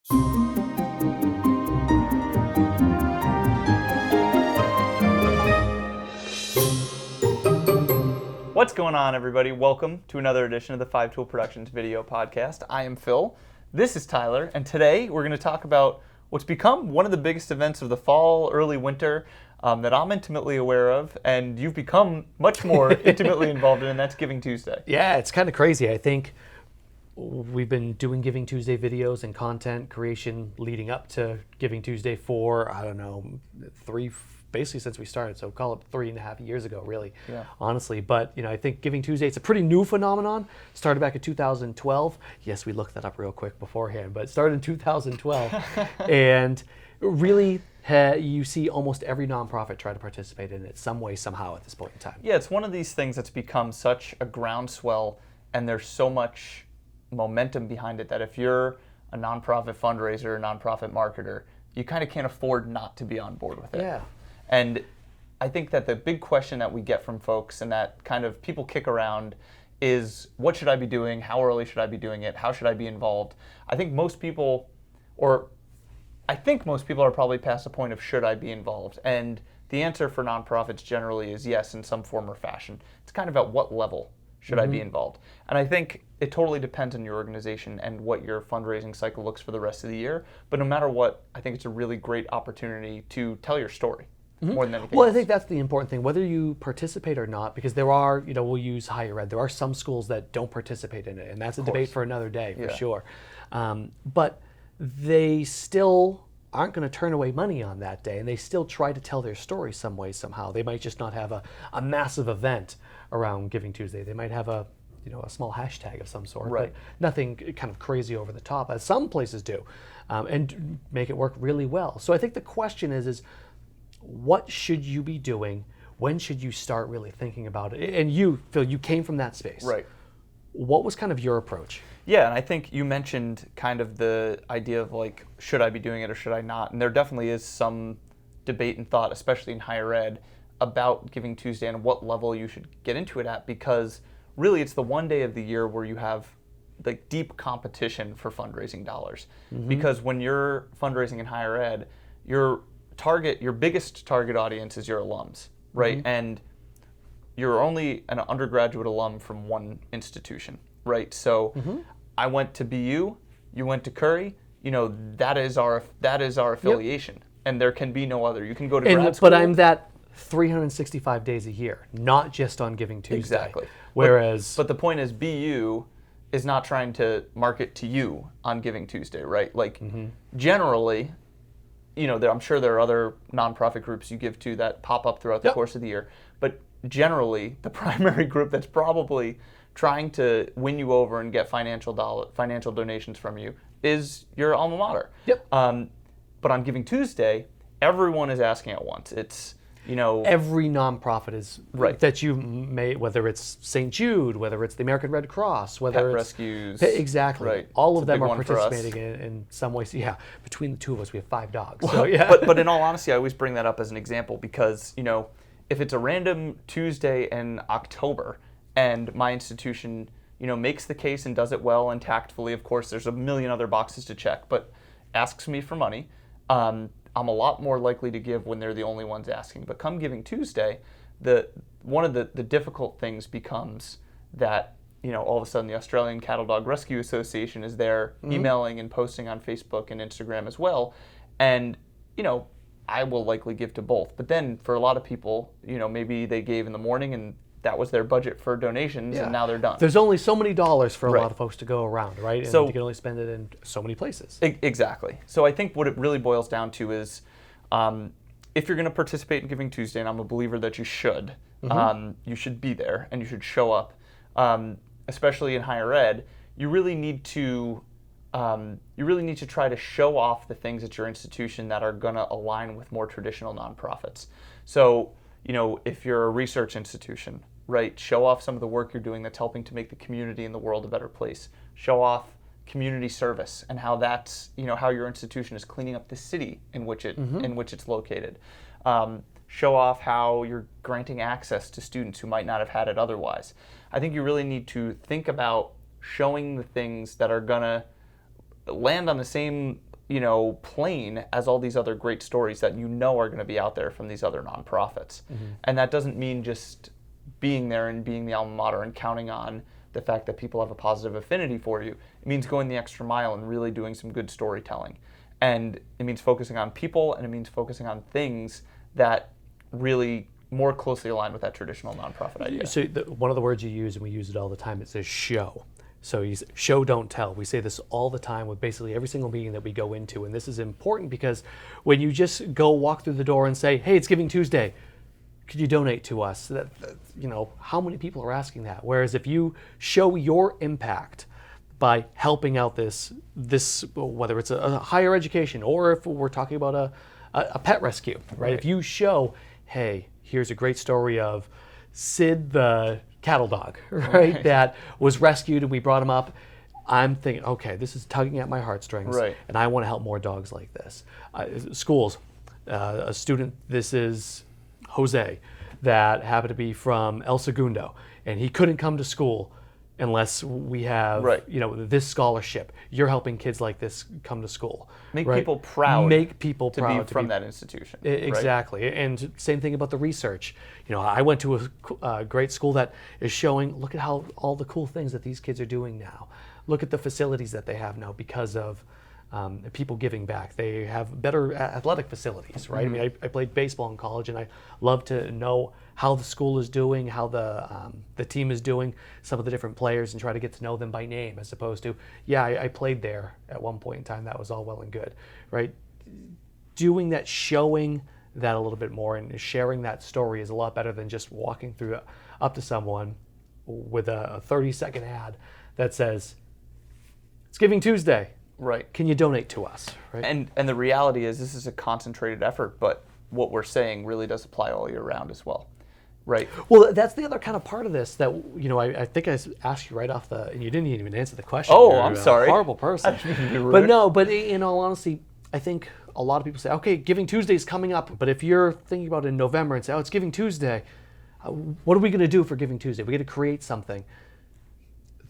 What's going on, everybody? Welcome to another edition of the Five Tool Productions video podcast. I am Phil. This is Tyler, and today we're going to talk about what's become one of the biggest events of the fall, early winter that I'm intimately aware of, and you've become much more intimately involved in, and that's Giving Tuesday. Yeah, it's kind of crazy. I think we've been doing Giving Tuesday videos and content creation leading up to Giving Tuesday for, basically since we started, so call it 3.5 years ago, really, honestly. But I think Giving Tuesday, it's a pretty new phenomenon. Started back in 2012. Yes, we looked that up real quick beforehand, but it started in 2012, and really, you see almost every nonprofit try to participate in it some way, somehow at this point in time. Yeah, it's one of these things that's become such a groundswell, and there's so much momentum behind it that if you're a nonprofit fundraiser, a nonprofit marketer, you kind of can't afford not to be on board with it. Yeah. And I think that the big question that we get from folks and that kind of people kick around is, what should I be doing? How early should I be doing it? How should I be involved? I think most people are probably past the point of should I be involved? And the answer for nonprofits generally is yes, in some form or fashion. It's kind of at what level should I be involved? And I think it totally depends on your organization and what your fundraising cycle looks for the rest of the year. But no matter what, I think it's a really great opportunity to tell your story. More than anything Well, else. I think that's the important thing, whether you participate or not, because there are, we'll use higher ed. There are some schools that don't participate in it, and that's a debate for another day, for sure. But they still aren't going to turn away money on that day, and they still try to tell their story some way, somehow. They might just not have a massive event around Giving Tuesday. They might have a small hashtag of some sort, but nothing kind of crazy over the top, as some places do, and make it work really well. So I think the question is what should you be doing? When should you start really thinking about it? And you, Phil, you came from that space. Right. What was kind of your approach? Yeah, and I think you mentioned kind of the idea of like, should I be doing it or should I not? And there definitely is some debate and thought, especially in higher ed, about Giving Tuesday and what level you should get into it at, because really it's the one day of the year where you have like deep competition for fundraising dollars. Because when you're fundraising in higher ed, your biggest target audience is your alums, right? And you're only an undergraduate alum from one institution, right? So I went to BU, you went to Curry, that is our affiliation, and there can be no other. You can go to grad school. But I'm that 365 days a year, not just on Giving Tuesday. Exactly. Whereas, but the point is, BU is not trying to market to you on Giving Tuesday, right? Like generally, I'm sure there are other nonprofit groups you give to that pop up throughout the course of the year, but generally the primary group that's probably trying to win you over and get financial donations from you is your alma mater. But on Giving Tuesday, everyone is asking at once. It's every nonprofit is that you may, whether it's St. Jude, whether it's the American Red Cross, whether Pet it's rescues, exactly, right. all It's of a them big are one for us. participating in some ways. Yeah, between the two of us, we have 5 dogs. Well, so but in all honesty, I always bring that up as an example because if it's a random Tuesday in October and my institution makes the case and does it well and tactfully, of course, there's a million other boxes to check, but asks me for money. I'm a lot more likely to give when they're the only ones asking. But come Giving Tuesday, one of the difficult things becomes that all of a sudden the Australian Cattle Dog Rescue Association is there emailing and posting on Facebook and Instagram as well, and I will likely give to both. But then for a lot of people, maybe they gave in the morning and that was their budget for donations, and now they're done. There's only so many dollars for a lot of folks to go around, right? And so, you can only spend it in so many places. Exactly. So I think what it really boils down to is if you're going to participate in Giving Tuesday, and I'm a believer that you should be there and you should show up, especially in higher ed, you really need to try to show off the things at your institution that are going to align with more traditional nonprofits. So, if you're a research institution, right, show off some of the work you're doing that's helping to make the community and the world a better place. Show off community service and how that's, how your institution is cleaning up the city in which it's located. Show off how you're granting access to students who might not have had it otherwise. I think you really need to think about showing the things that are gonna land on the same plain as all these other great stories that are going to be out there from these other nonprofits. And that doesn't mean just being there and being the alma mater and counting on the fact that people have a positive affinity for you. It means going the extra mile and really doing some good storytelling. And it means focusing on people, and it means focusing on things that really more closely align with that traditional nonprofit idea. So one of the words you use, and we use it all the time, it says show. So you say, show, don't tell. We say this all the time with basically every single meeting that we go into. And this is important because when you just go walk through the door and say, hey, it's Giving Tuesday, could you donate to us? How many people are asking that? Whereas if you show your impact by helping out this whether it's a higher education or if we're talking about a pet rescue, right? If you show, hey, here's a great story of Sid the cattle dog, right? That was rescued and we brought him up. I'm thinking, okay, this is tugging at my heartstrings, right, and I want to help more dogs like this. Schools, a student, this is Jose, that happened to be from El Segundo, and he couldn't come to school unless we have this scholarship. You're helping kids like this come to school. Make people proud. Make people proud to be from that institution. Exactly. Right? And same thing about the research. I went to a great school that is showing, look at how all the cool things that these kids are doing now. Look at the facilities that they have now because of people giving back. They have better athletic facilities, right? I mean, I played baseball in college, and I love to know how the school is doing, how the team is doing, some of the different players, and try to get to know them by name, as opposed to, I played there at one point in time. That was all well and good, right? Doing that, showing that a little bit more, and sharing that story is a lot better than just walking through up to someone with a 30-second ad that says, "It's Giving Tuesday. Right. Can you donate to us?" Right. And the reality is this is a concentrated effort, but what we're saying really does apply all year round as well. Right. Well, that's the other kind of part of this that, I think I asked you right off and you didn't even answer the question. Oh, You're I'm sorry. A horrible person. But in all honesty, I think a lot of people say, okay, Giving Tuesday is coming up. But if you're thinking about it in November and say, oh, it's Giving Tuesday, what are we going to do for Giving Tuesday? We're going to create something.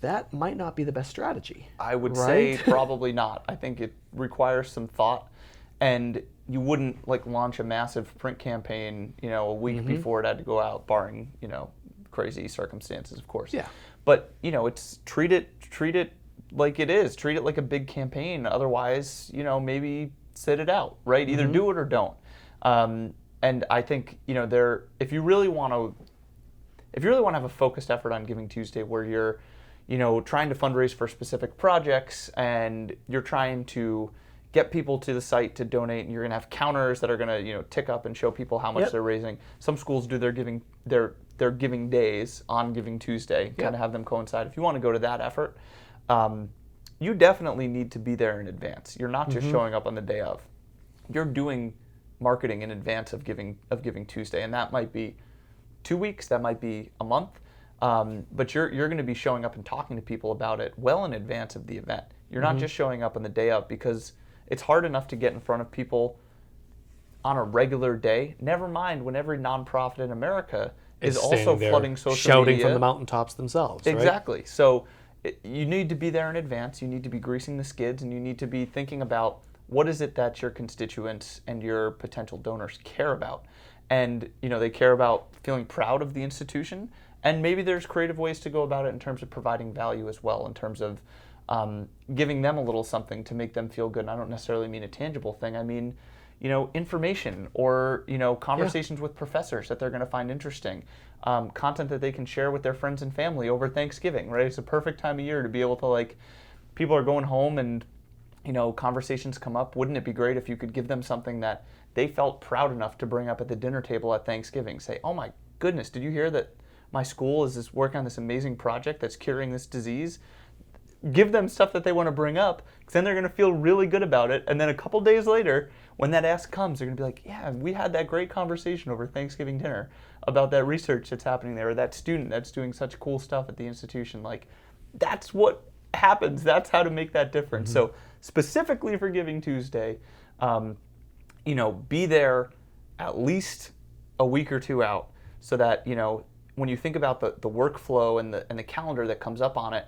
That might not be the best strategy. I would say probably not. I think it requires some thought, and you wouldn't launch a massive print campaign, a week before it had to go out, barring, crazy circumstances, of course. Yeah. But, it's treat it like it is. Treat it like a big campaign. Otherwise, maybe sit it out, right? Either do it or don't. And I think, if you really want to have a focused effort on Giving Tuesday where you're trying to fundraise for specific projects, and you're trying to get people to the site to donate, and you're going to have counters that are going to tick up and show people how much they're raising. Some schools do their giving days on Giving Tuesday, kind of have them coincide. If you want to go to that effort, you definitely need to be there in advance. You're not just showing up on the day of. You're doing marketing in advance of Giving Tuesday, and that might be 2 weeks, that might be a month. But you're going to be showing up and talking to people about it well in advance of the event. You're not just showing up on the day of, because it's hard enough to get in front of people on a regular day. Never mind when every nonprofit in America is also flooding social shouting media. From the mountaintops themselves. Exactly. Right? So you need to be there in advance. You need to be greasing the skids, and you need to be thinking about what is it that your constituents and your potential donors care about. And they care about feeling proud of the institution. And maybe there's creative ways to go about it in terms of providing value as well, in terms of giving them a little something to make them feel good. And I don't necessarily mean a tangible thing. I mean, information or, conversations with professors that they're going to find interesting, content that they can share with their friends and family over Thanksgiving, right? It's a perfect time of year to be able to, people are going home and, conversations come up. Wouldn't it be great if you could give them something that they felt proud enough to bring up at the dinner table at Thanksgiving? Say, oh my goodness, did you hear that my school is working on this amazing project that's curing this disease? Give them stuff that they want to bring up, because then they're going to feel really good about it. And then a couple days later, when that ask comes, they're going to be like, yeah, we had that great conversation over Thanksgiving dinner about that research that's happening there, or that student that's doing such cool stuff at the institution. That's what happens. That's how to make that difference. So specifically for Giving Tuesday, be there at least a week or two out, so that, when you think about the workflow and the calendar that comes up on it,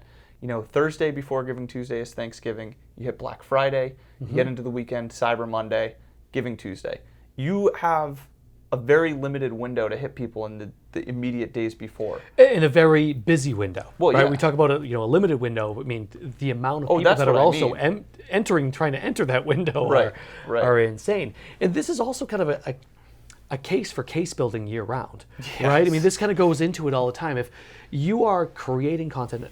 Thursday before Giving Tuesday is Thanksgiving. You hit Black Friday. You get into the weekend, Cyber Monday, Giving Tuesday. You have a very limited window to hit people in the immediate days before. In a very busy window. Well, right? Yeah. We talk about a limited window. I mean, the amount of people that are also trying to enter that window are insane. And this is also kind of a case for case building year round, right? I mean, this kind of goes into it all the time. If you are creating content,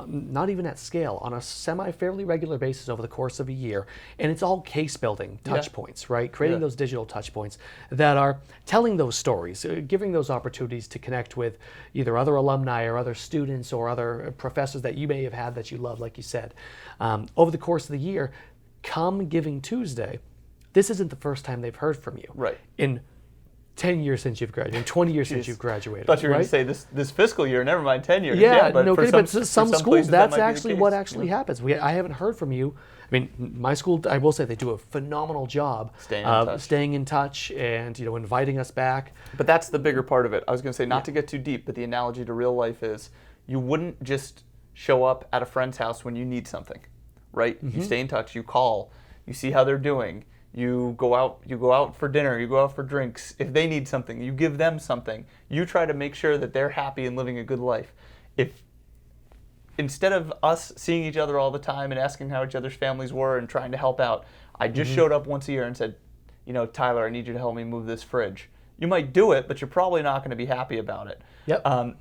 not even at scale, on a fairly regular basis over the course of a year, and it's all case building touch points, right? Creating those digital touch points that are telling those stories, giving those opportunities to connect with either other alumni or other students or other professors that you may have had that you love, like you said. Over the course of the year, come Giving Tuesday, this isn't the first time they've heard from you. Right. In 10 years since you've graduated, 20 years since you've graduated. I thought you were going to say this fiscal year, never mind 10 years. Yeah, but no, but some schools, that's actually what happens. happens. I haven't heard from you. I mean, my school, I will say they do a phenomenal job staying in touch and inviting us back. But that's the bigger part of it. I was going to say, not to get too deep, but the analogy to real life is you wouldn't just show up at a friend's house when you need something, right? You stay in touch, you call, you see how they're doing. You go out for dinner, you go out for drinks. If they need something, you give them something. You try to make sure that they're happy and living a good life. If instead of us seeing each other all the time and asking how each other's families were and trying to help out, I just showed up once a year and said, Tyler, I need you to help me move this fridge. You might do it, but you're probably not going to be happy about it. Yep.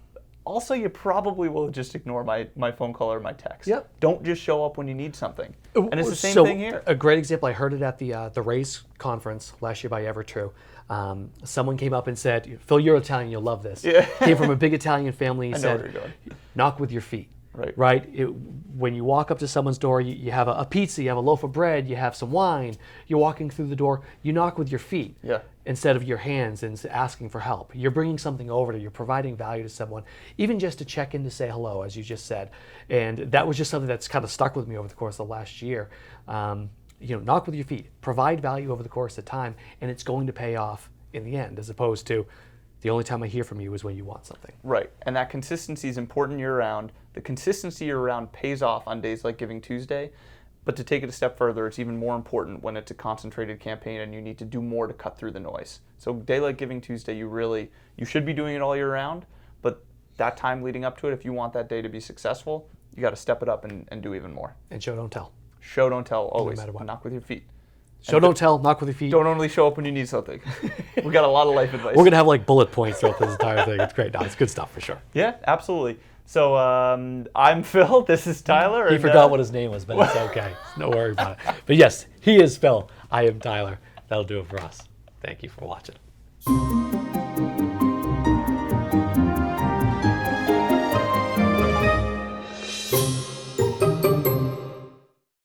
Also, you probably will just ignore my phone call or my text. Yep. Don't just show up when you need something. And it's the same thing here. A great example, I heard it at the RAISE conference last year by Evertrue. Someone came up and said, Phil, you're Italian, you'll love this. Yeah. Came from a big Italian family. He I know said, where you're going. Knock with your feet. Right. When you walk up to someone's door, you have a pizza, you have a loaf of bread, you have some wine, you're walking through the door, you knock with your feet instead of your hands and asking for help. You're bringing something over to you, you're providing value to someone, even just to check in to say hello, as you just said. And that was just something that's kind of stuck with me over the course of the last year. Knock with your feet, provide value over the course of time, and it's going to pay off in the end, as opposed to the only time I hear from you is when you want something. Right, and that consistency is important year-round. The consistency year-round pays off on days like Giving Tuesday, but to take it a step further, it's even more important when it's a concentrated campaign and you need to do more to cut through the noise. So day like Giving Tuesday, you should be doing it all year-round, but that time leading up to it, if you want that day to be successful, you got to step it up and do even more. And show, don't tell. Show, don't tell, always. No matter what. Knock with your feet. Show, don't tell, knock with your feet. Don't only show up when you need something. We got a lot of life advice. We're going to have bullet points throughout this entire thing. It's great. No, it's good stuff for sure. Yeah, absolutely. So I'm Phil. This is Tyler. He forgot what his name was, but it's okay. No worry about it. But yes, he is Phil. I am Tyler. That'll do it for us. Thank you for watching.